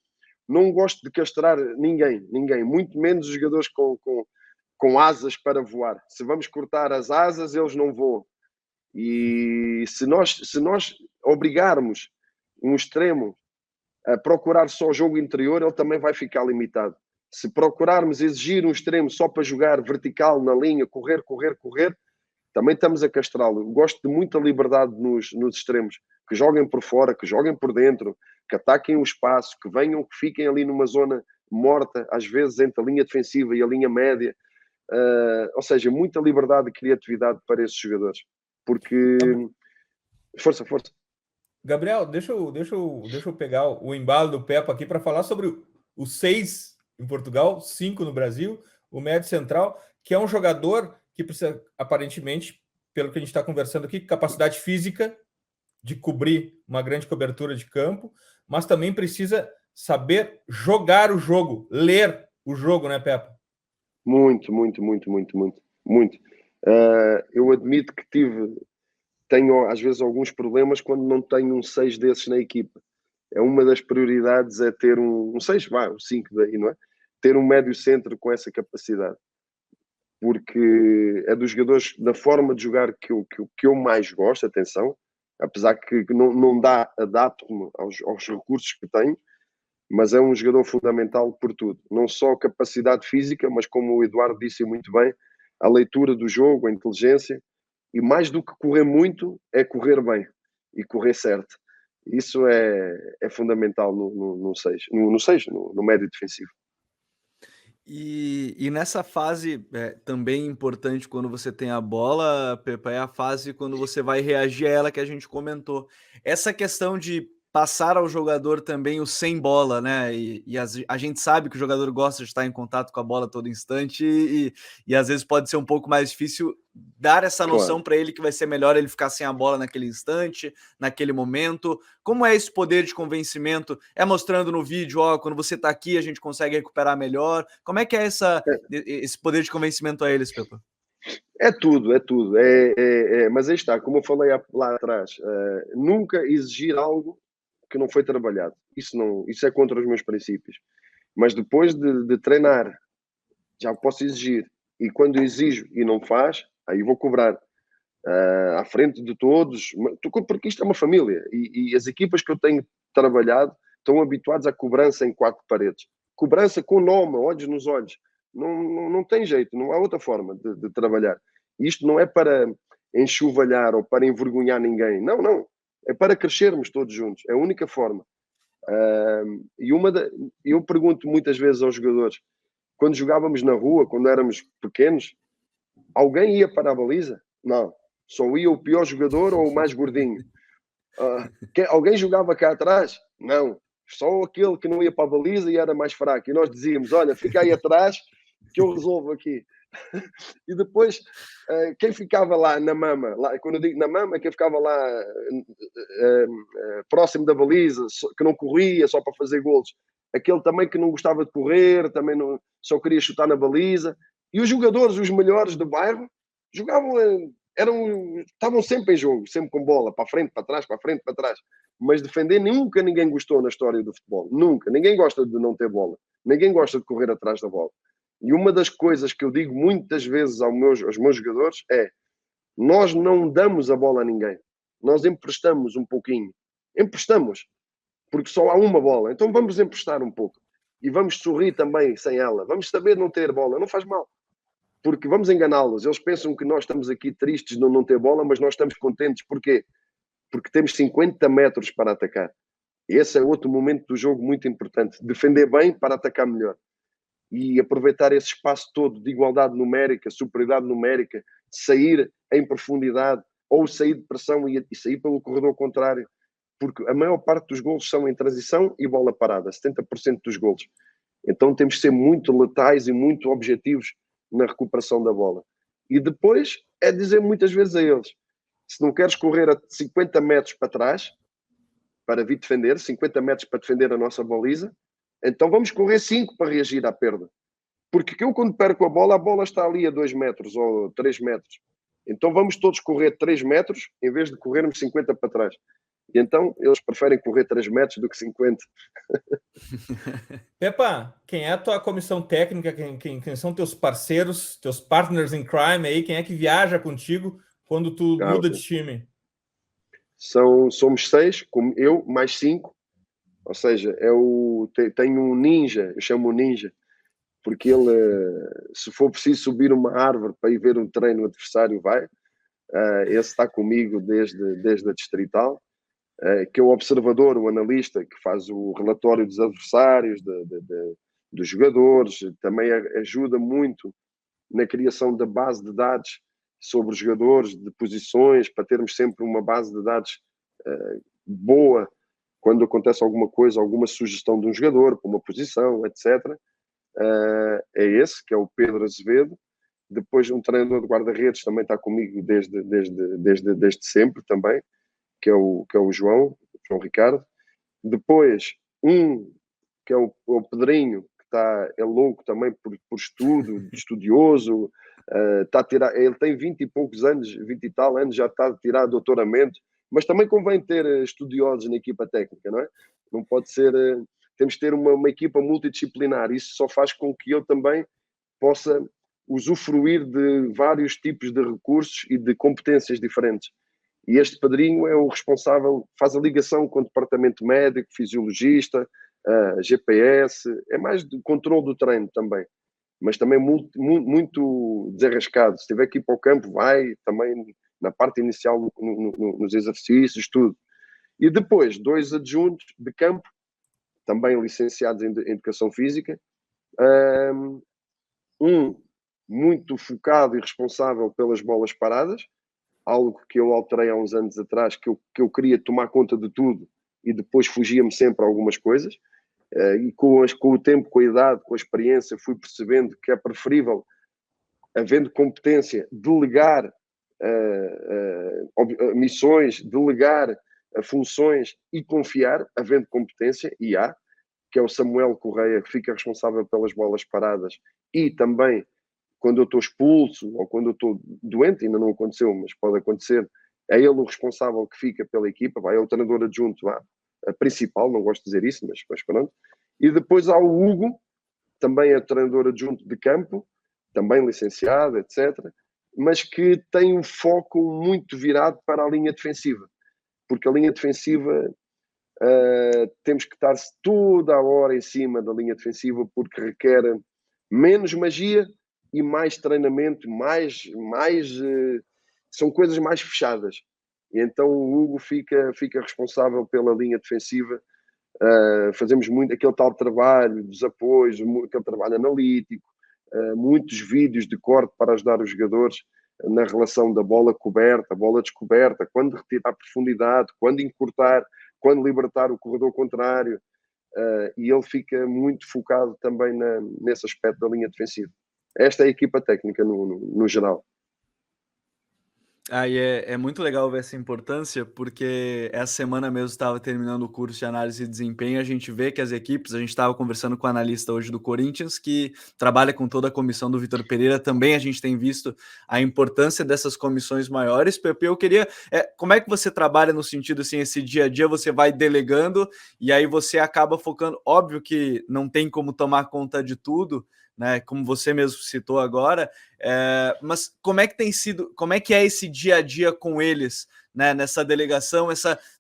Não gosto de castrar ninguém, muito menos os jogadores com asas para voar. Se vamos cortar as asas, eles não voam. E se nós obrigarmos um extremo a procurar só jogo interior, ele também vai ficar limitado. Se procurarmos exigir um extremo só para jogar vertical na linha, correr, também estamos a castrá-lo. Gosto de muita liberdade nos extremos, que joguem por fora, que joguem por dentro, que ataquem o espaço, que venham, que fiquem ali numa zona morta, às vezes entre a linha defensiva e a linha média. Ou seja, muita liberdade e criatividade para esses jogadores. Porque... Força. Gabriel, deixa eu pegar o embalo do Pepa aqui para falar sobre o 6 em Portugal, 5 no Brasil, o médio central, que é um jogador que precisa, aparentemente, pelo que a gente está conversando aqui, capacidade física de cobrir uma grande cobertura de campo, mas também precisa saber jogar o jogo, ler o jogo, né, Pepa? Muito. Eu admito que tenho às vezes alguns problemas quando não tenho um 6 desses na equipa. É uma das prioridades é ter um 6, um 5 daí, não é? Ter um médio centro com essa capacidade. Porque é dos jogadores, da forma de jogar que eu mais gosto, atenção, apesar que não adapto-me aos recursos que tenho, mas é um jogador fundamental por tudo. Não só a capacidade física, mas como o Eduardo disse muito bem, a leitura do jogo, a inteligência, e mais do que correr muito, é correr bem e correr certo. Isso é fundamental no 6, no médio defensivo. E nessa fase, também importante quando você tem a bola, Pepa, é a fase quando você vai reagir a ela que a gente comentou. Essa questão de passar ao jogador também o sem bola, né? A gente sabe que o jogador gosta de estar em contato com a bola a todo instante e às vezes pode ser um pouco mais difícil dar essa noção para ele que vai ser melhor ele ficar sem a bola naquele instante, naquele momento. Como é esse poder de convencimento? É mostrando no vídeo, quando você está aqui a gente consegue recuperar melhor. Como é que é esse poder de convencimento a eles, Pepa? É tudo. Mas aí está, como eu falei lá atrás, nunca exigir algo que não foi trabalhado. Isso é contra os meus princípios. Mas depois de treinar, já posso exigir. E quando exijo e não faz, aí vou cobrar à frente de todos, porque isto é uma família. E as equipas que eu tenho trabalhado estão habituadas à cobrança em 4 paredes. Cobrança com nome, olhos nos olhos. Não tem jeito, não há outra forma de trabalhar. Isto não é para enxovalhar ou para envergonhar ninguém. Não. É para crescermos todos juntos. É a única forma. Eu pergunto muitas vezes aos jogadores, quando jogávamos na rua, quando éramos pequenos, alguém ia para a baliza? Não. Só ia o pior jogador ou o mais gordinho. Alguém jogava cá atrás? Não. Só aquele que não ia para a baliza e era mais fraco. E nós dizíamos, olha, fica aí atrás que eu resolvo aqui. E depois, quem ficava lá na mama, quando eu digo na mama, quem ficava lá próximo da baliza, que não corria só para fazer golos, aquele também que não gostava de correr, também não, só queria chutar na baliza. E os jogadores, os melhores do bairro, jogavam, estavam sempre em jogo, sempre com bola, para a frente, para trás, para a frente, para trás. Mas defender nunca ninguém gostou na história do futebol. Nunca. Ninguém gosta de não ter bola. Ninguém gosta de correr atrás da bola. E uma das coisas que eu digo muitas vezes aos meus jogadores é: nós não damos a bola a ninguém. Nós emprestamos um pouquinho. Emprestamos. Porque só há uma bola. Então vamos emprestar um pouco. E vamos sorrir também sem ela. Vamos saber não ter bola. Não faz mal. Porque vamos enganá-los. Eles pensam que nós estamos aqui tristes de não ter bola, mas nós estamos contentes. Porquê? Porque temos 50 metros para atacar. E esse é outro momento do jogo muito importante. Defender bem para atacar melhor. E aproveitar esse espaço todo de igualdade numérica, superioridade numérica, sair em profundidade ou sair de pressão e sair pelo corredor contrário. Porque a maior parte dos golos são em transição e bola parada, 70% dos golos. Então temos de ser muito letais e muito objetivos na recuperação da bola. E depois é dizer muitas vezes a eles, se não queres correr a 50 metros para trás, para vir defender, 50 metros para defender a nossa baliza, então vamos correr 5 para reagir à perda. Porque eu, quando perco a bola está ali a 2 metros ou 3 metros. Então vamos todos correr 3 metros em vez de corrermos 50 para trás. E então eles preferem correr 3 metros do que 50. Pepa, quem é a tua comissão técnica? Quem são teus parceiros, teus partners in crime aí? Quem é que viaja contigo quando tu muda de time? Somos 6, como eu, mais 5. Ou seja, tenho um ninja, eu chamo-o ninja, porque ele, se for preciso subir uma árvore para ir ver um treino adversário, vai. Esse está comigo desde a distrital, que é o observador, o analista, que faz o relatório dos adversários, dos jogadores, também ajuda muito na criação da base de dados sobre os jogadores, de posições, para termos sempre uma base de dados boa, quando acontece alguma coisa, alguma sugestão de um jogador, para uma posição, etc. É esse, que é o Pedro Azevedo. Depois um treinador de guarda-redes também está comigo desde sempre também, que é o João Ricardo. Depois que é o Pedrinho, que é louco também por estudo, estudioso, ele tem 20 e poucos anos, 20 e tal anos, já está a tirar doutoramento, mas também convém ter estudiosos na equipa técnica, não é? Não pode ser... Temos de ter uma equipa multidisciplinar. Isso só faz com que eu também possa usufruir de vários tipos de recursos e de competências diferentes. E este Pedrinho é o responsável, faz a ligação com o departamento médico, fisiologista, GPS, é mais de controle do treino também. Mas também muito desarrascado. Se tiver que ir para o campo, vai também na parte inicial, nos exercícios, tudo. E depois, 2 adjuntos de campo, também licenciados em Educação Física. Muito focado e responsável pelas bolas paradas, algo que eu alterei há uns anos atrás, que eu queria tomar conta de tudo e depois fugia-me sempre a algumas coisas. E com o tempo, com a idade, com a experiência, fui percebendo que é preferível, havendo competência, delegar missões, delegar funções e confiar, havendo competência, e há, que é o Samuel Correia, que fica responsável pelas bolas paradas, e também quando eu estou expulso ou quando eu estou doente, ainda não aconteceu, mas pode acontecer, é ele o responsável que fica pela equipa, é o treinador adjunto, a principal, não gosto de dizer isso, mas pronto. E depois há o Hugo, também é treinador adjunto de campo, também licenciado, etc., mas que tem um foco muito virado para a linha defensiva, porque a linha defensiva temos que estar toda a hora em cima da linha defensiva, porque requer menos magia e mais treinamento, são coisas mais fechadas. e então o Hugo fica responsável pela linha defensiva. Fazemos muito aquele tal trabalho dos apoios, aquele trabalho analítico, muitos vídeos de corte para ajudar os jogadores na relação da bola coberta, bola descoberta, quando retirar a profundidade, quando encurtar, quando libertar o corredor contrário, e ele fica muito focado também nesse aspecto da linha defensiva. Esta é a equipa técnica no geral. Aí é muito legal ver essa importância, porque essa semana mesmo estava terminando o curso de análise de desempenho, a gente vê que as equipes, a gente estava conversando com o analista hoje do Corinthians, que trabalha com toda a comissão do Vitor Pereira, também a gente tem visto a importância dessas comissões maiores. Pepe, eu queria, como é que você trabalha no sentido, assim, esse dia a dia você vai delegando, e aí você acaba focando, óbvio que não tem como tomar conta de tudo, né, como você mesmo citou agora, mas como é que tem sido, como é que é esse dia a dia com eles, né, nessa delegação,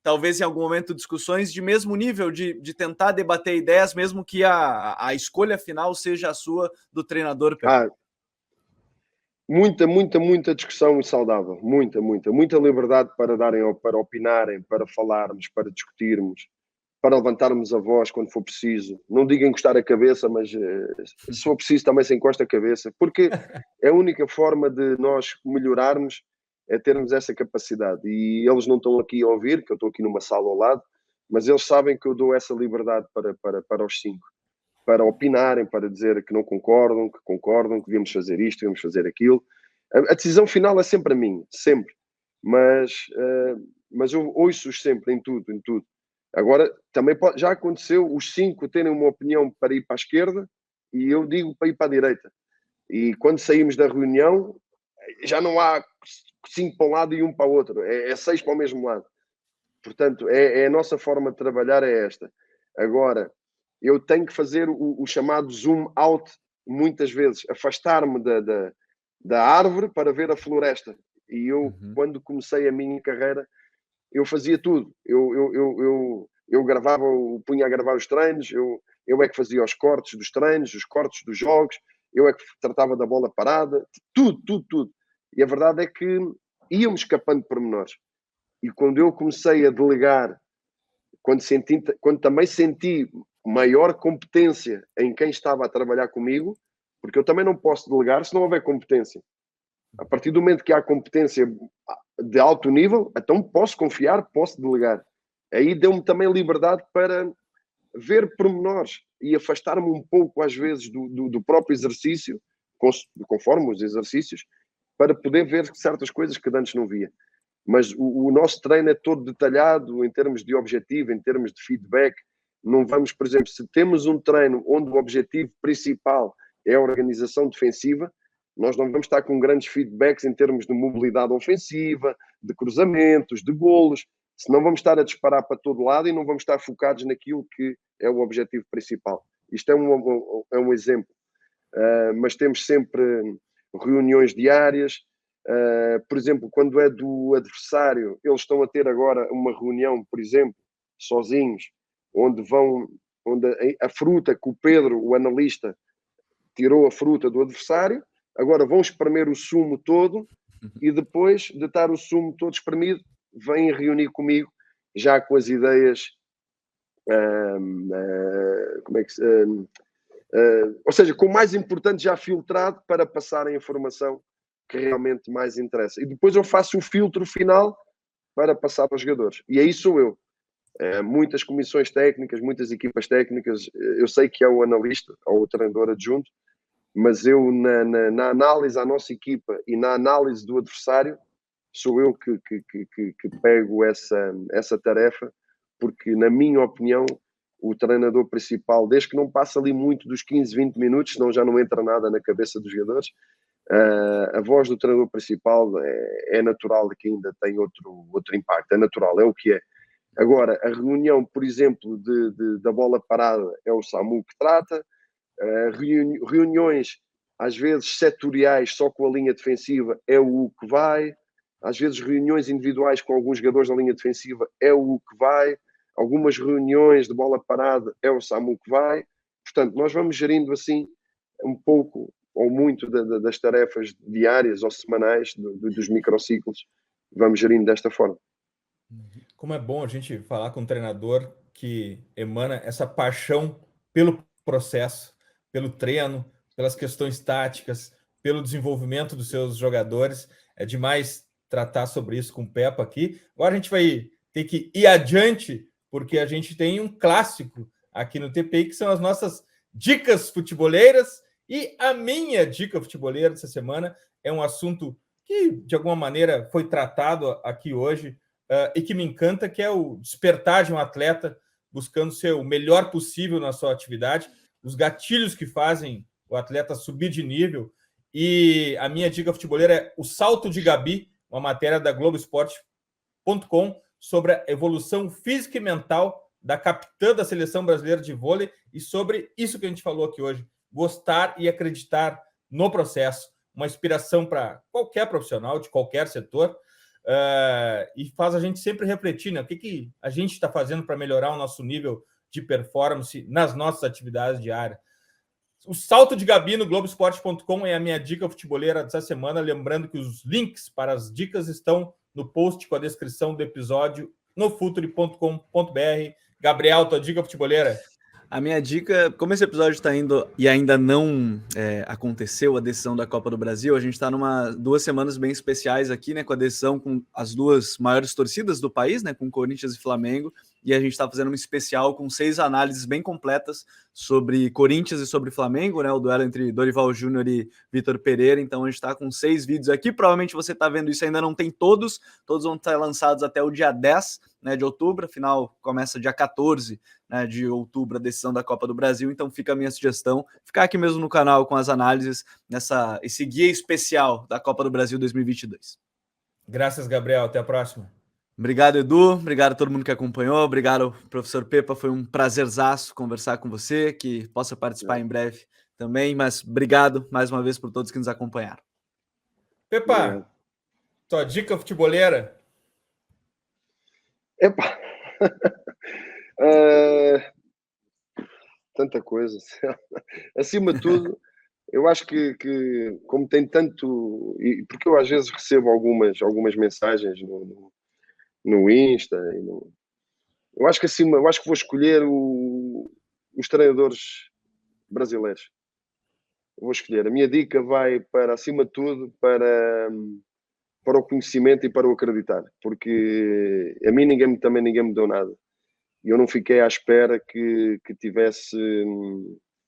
talvez em algum momento discussões de mesmo nível, de tentar debater ideias, mesmo que a escolha final seja a sua, do treinador, Pepe? Muita discussão saudável, muita liberdade para opinarem, para falarmos, para discutirmos, para levantarmos a voz quando for preciso. Não digo encostar a cabeça, mas se for preciso também se encosta a cabeça, porque é a única forma de nós melhorarmos, é termos essa capacidade. E eles não estão aqui a ouvir, que eu estou aqui numa sala ao lado, mas eles sabem que eu dou essa liberdade para os 5, para opinarem, para dizer que não concordam, que devíamos fazer isto, devíamos fazer aquilo. A decisão final é sempre a minha, sempre. Mas eu ouço-os sempre, em tudo. Agora, também já aconteceu os 5 terem uma opinião para ir para a esquerda e eu digo para ir para a direita. E quando saímos da reunião, já não há 5 para um lado e 1 para o outro. É 6 para o mesmo lado. Portanto, a nossa forma de trabalhar é esta. Agora, eu tenho que fazer o chamado zoom out muitas vezes, afastar-me da árvore para ver a floresta. E eu, quando comecei a minha carreira, eu fazia tudo. Eu gravava, punha a gravar os treinos, eu é que fazia os cortes dos treinos, os cortes dos jogos, eu é que tratava da bola parada, tudo. E a verdade é que íamos escapando de pormenores. E quando eu comecei a delegar, quando também senti maior competência em quem estava a trabalhar comigo, porque eu também não posso delegar se não houver competência. A partir do momento que há competência de alto nível, então posso confiar, posso delegar. Aí deu-me também liberdade para ver pormenores e afastar-me um pouco, às vezes, do próprio exercício, conforme os exercícios, para poder ver certas coisas que antes não via. Mas o nosso treino é todo detalhado em termos de objetivo, em termos de feedback. Não vamos, por exemplo, se temos um treino onde o objetivo principal é a organização defensiva, nós não vamos estar com grandes feedbacks em termos de mobilidade ofensiva, de cruzamentos, de golos, senão vamos estar a disparar para todo lado e não vamos estar focados naquilo que é o objetivo principal. Isto é um exemplo. Mas temos sempre reuniões diárias. Por exemplo, quando é do adversário, eles estão a ter agora uma reunião, por exemplo, sozinhos, onde a fruta que o Pedro, o analista, tirou a fruta do adversário, agora vão espremer o sumo todo e depois de estar o sumo todo espremido, vêm reunir comigo já com as ideias, ou seja, com o mais importante já filtrado para passar a informação que realmente mais interessa. E depois eu faço o filtro final para passar para os jogadores. E aí sou eu. Muitas comissões técnicas, muitas equipas técnicas, eu sei que é o analista ou o treinador adjunto, mas eu na análise à nossa equipa e na análise do adversário sou eu que pego essa tarefa, porque na minha opinião o treinador principal, desde que não passa ali muito dos 15, 20 minutos, senão já não entra nada na cabeça dos jogadores, a voz do treinador principal é natural que ainda tem outro impacto, é natural, é o que é. Agora, a reunião, por exemplo, da bola parada é o Samu que trata, reuniões, às vezes setoriais, só com a linha defensiva, é o Hugo que vai, às vezes reuniões individuais com alguns jogadores da linha defensiva, é o Hugo que vai, algumas reuniões de bola parada, é o Samu que vai. Portanto, nós vamos gerindo assim um pouco ou muito das tarefas diárias ou semanais dos microciclos, vamos gerindo desta forma. Como é bom a gente falar com um treinador que emana essa paixão pelo processo, pelo treino, pelas questões táticas, pelo desenvolvimento dos seus jogadores. É demais tratar sobre isso com o Pepa aqui. Agora a gente vai ter que ir adiante, porque a gente tem um clássico aqui no TPI, que são as nossas dicas futeboleiras. E a minha dica futeboleira dessa semana é um assunto que, de alguma maneira, foi tratado aqui hoje, e que me encanta, que é o despertar de um atleta buscando ser o melhor possível na sua atividade, os gatilhos que fazem o atleta subir de nível. E a minha dica futeboleira é o Salto de Gabi, uma matéria da Globoesporte.com sobre a evolução física e mental da capitã da seleção brasileira de vôlei e sobre isso que a gente falou aqui hoje, gostar e acreditar no processo, uma inspiração para qualquer profissional de qualquer setor. E faz a gente sempre refletir, né? O que a gente está fazendo para melhorar o nosso nível de performance nas nossas atividades diárias. O Salto de Gabi no Globoesporte.com é a minha dica futeboleira dessa semana. Lembrando que os links para as dicas estão no post com a descrição do episódio no futuri.com.br. Gabriel, tua dica futeboleira? A minha dica, como esse episódio está indo e ainda não aconteceu a decisão da Copa do Brasil, a gente está numa 2 semanas bem especiais aqui, né, com a decisão com as 2 maiores torcidas do país, né, com Corinthians e Flamengo, e a gente está fazendo um especial com 6 análises bem completas sobre Corinthians e sobre Flamengo, né, o duelo entre Dorival Júnior e Vitor Pereira. Então a gente está com 6 vídeos aqui, provavelmente você está vendo isso, ainda não tem todos vão estar lançados até o dia 10, né, de outubro, afinal começa dia 14, né, de outubro a decisão da Copa do Brasil. Então fica a minha sugestão, ficar aqui mesmo no canal com as análises, esse guia especial da Copa do Brasil 2022. Graças, Gabriel, até a próxima. Obrigado, Edu, obrigado a todo mundo que acompanhou, obrigado, professor Pepa, foi um prazerzaço conversar com você, que possa participar em breve também, mas obrigado mais uma vez por todos que nos acompanharam. Pepa, tua dica futeboleira? Epa! Tanta coisa. Acima de tudo, eu acho que como tem tanto... Porque eu às vezes recebo algumas mensagens no Insta. Eu acho que vou escolher os treinadores brasileiros. Vou escolher. A minha dica vai para, acima de tudo, para o conhecimento e para o acreditar. Porque a mim também ninguém me deu nada. E eu não fiquei à espera que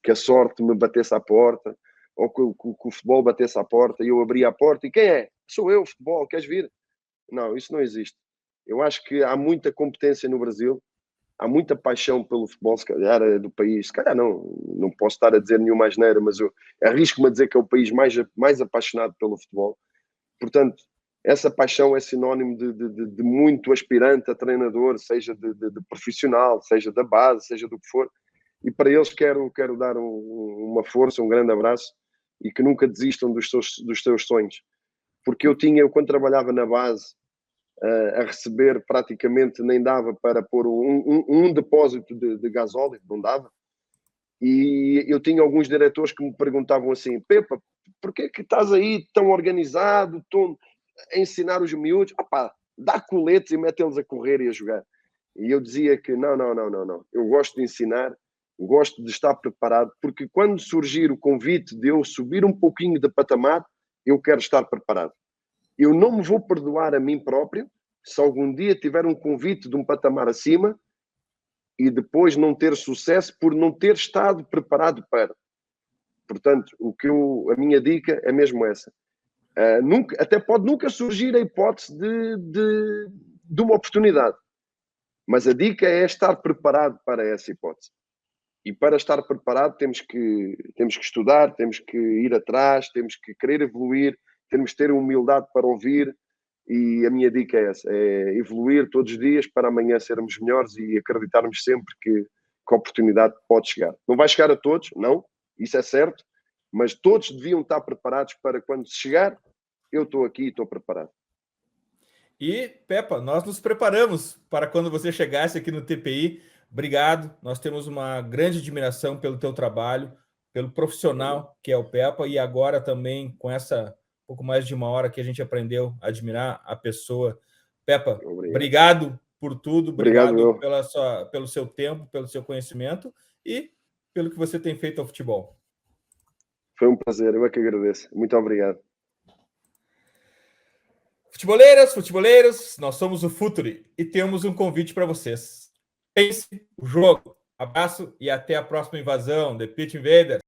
a sorte me batesse à porta, ou que o futebol batesse à porta, e eu abria a porta, e quem é? Sou eu, futebol, queres vir? Não, isso não existe. Eu acho que há muita competência no Brasil, há muita paixão pelo futebol, se calhar é do país, se calhar não posso estar a dizer nenhuma asneira, mas eu arrisco-me a dizer que é o país mais apaixonado pelo futebol. Portanto, essa paixão é sinónimo de muito aspirante a treinador, seja de profissional, seja da base, seja do que for. E para eles quero dar uma força, um grande abraço, e que nunca desistam dos seus sonhos. Porque eu quando trabalhava na base, a receber praticamente nem dava para pôr um depósito de gasóleo, não dava. E eu tinha alguns diretores que me perguntavam assim: Pepa, porquê que estás aí tão organizado, a ensinar os miúdos? Dá coletes e mete-los a correr e a jogar. E eu dizia que não. Eu gosto de ensinar, gosto de estar preparado, porque quando surgir o convite de eu subir um pouquinho de patamar, eu quero estar preparado. Eu não me vou perdoar a mim próprio se algum dia tiver um convite de um patamar acima e depois não ter sucesso por não ter estado preparado para. Portanto, a minha dica é mesmo essa. Até pode nunca surgir a hipótese de uma oportunidade, mas a dica é estar preparado para essa hipótese. E para estar preparado temos que estudar, temos que ir atrás, temos que querer evoluir, temos que ter humildade para ouvir. E a minha dica é essa, é evoluir todos os dias para amanhã sermos melhores e acreditarmos sempre que a oportunidade pode chegar. Não vai chegar a todos, não, isso é certo, mas todos deviam estar preparados para quando chegar, eu estou aqui e estou preparado. E, Pepa, nós nos preparamos para quando você chegasse aqui no TPI. Obrigado, nós temos uma grande admiração pelo teu trabalho, pelo profissional que é o Pepa, e agora também com essa pouco mais de 1 hora que a gente aprendeu a admirar a pessoa Pepa, Obrigado. obrigado por tudo, obrigado Obrigado, pelo seu tempo, pelo seu conhecimento e pelo que você tem feito ao futebol. Foi um prazer, eu é que agradeço. Muito obrigado. Futeboleiras, futeboleiros, nós somos o Futuri e temos um convite para vocês. Pense o jogo. Abraço e até a próxima invasão, The Pitch Invaders.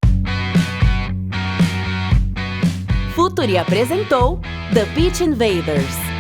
Futuri apresentou The Pitch Invaders.